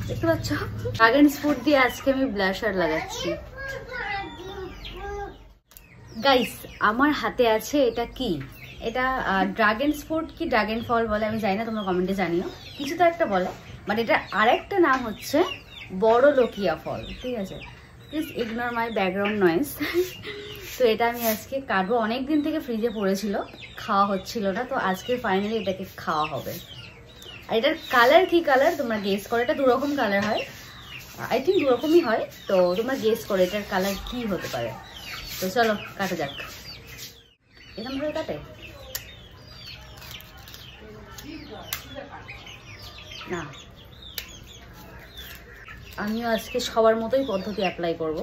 দেখতে পাচ্ছ dragon fruit দিয়ে আজকে আমি ব্লাশার লাগাচ্ছি। গাইস আমার হাতে আছে এটা কি, এটা ড্রাগন ফ্রুট কি ড্রাগন ফল বলে আমি জানি না, তোমরা কমেন্টে জানিও, কিছু তো একটা বলে, বাট এটা আরেকটা নাম হচ্ছে বড় লোকিয়া ফল, ঠিক আছে? Please ignore my background noise. তো এটা আমি আজকে কাটবো, অনেকদিন থেকে ফ্রিজে পড়েছিল, খাওয়া হচ্ছিল না, তো আজকে ফাইনালি এটাকে খাওয়া হবে। আর এটার কালার কি কালার তোমরা গেস করো, এটা দুরকম কালার হয়, আই থিঙ্ক দুরকমই হয়, তো তোমরা গেস করো এটার কালার কি হতে পারে। তো চলো কাটা যাক। এরকম ভাবে কাটে না, আমিও আজকে সবার মতোই পদ্ধতি অ্যাপ্লাই করবো।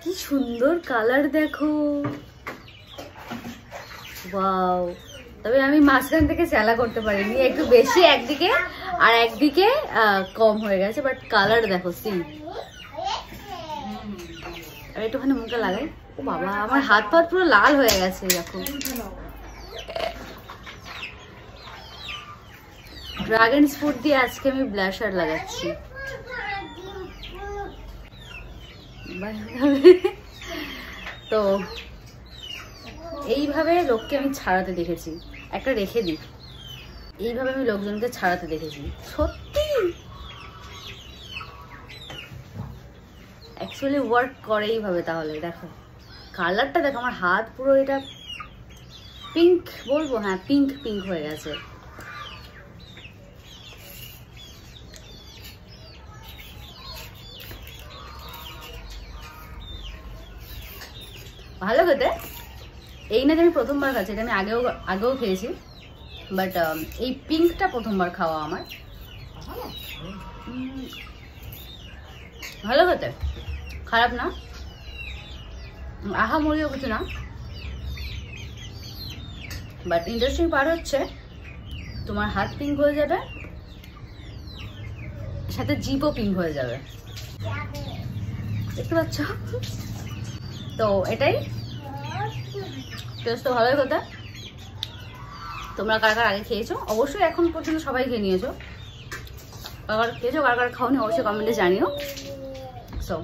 কি সুন্দর কালার দেখো, ওয়াও। তবে আমি মাঝখান থেকে চালা করতে পারিনি, একটু বেশি একদিকে আর একদিকে কম হয়ে গেছে, বাট কালার দেখো সি। আর একটুখানি মুখে লাগাই, ও বাবা আমার হাত পাত পুরো লাল হয়ে গেছে দেখো। ড্রাগন ফ্রুট দিয়ে আজকে আমি ব্লাশার লাগাচ্ছি। তো এইভাবে লোককে আমি ছাড়াতে দেখেছি, একটা রেখে দিই, এইভাবে আমি লোকজনকে ছাড়াতে দেখেছি, সত্যি অ্যাকচুয়ালি ওয়ার্ক করে এইভাবে। তাহলে দেখো কালারটা দেখো, আমার হাত পুরো এটা পিঙ্ক বলবো, হ্যাঁ পিঙ্ক পিঙ্ক হয়ে গেছে। ভালো খেতে, এই না যে আমি প্রথমবার খাচ্ছি, এটা আমি আগেও খেয়েছি, বাট এই পিঙ্কটা প্রথমবার খাওয়া আমার। ভালো খেতে, খারাপ না, আহা মরিও কিছু না, বাট ইন্টারেস্টিং পার্ট হচ্ছে তোমার হাত পিঙ্ক হয়ে যাবে, সাথে জিভও পিঙ্ক হয়ে যাবে, দেখতে পাচ্ছ? তো এটাই টেস্ট তো ভালোই হতে। তোমরা কার কার আগে খেয়েছো, অবশ্যই এখন পর্যন্ত সবাই খেয়ে নিয়েছো, কার কার খেয়েছো কার কার খাওনি অবশ্যই কমেন্টে জানিও। সো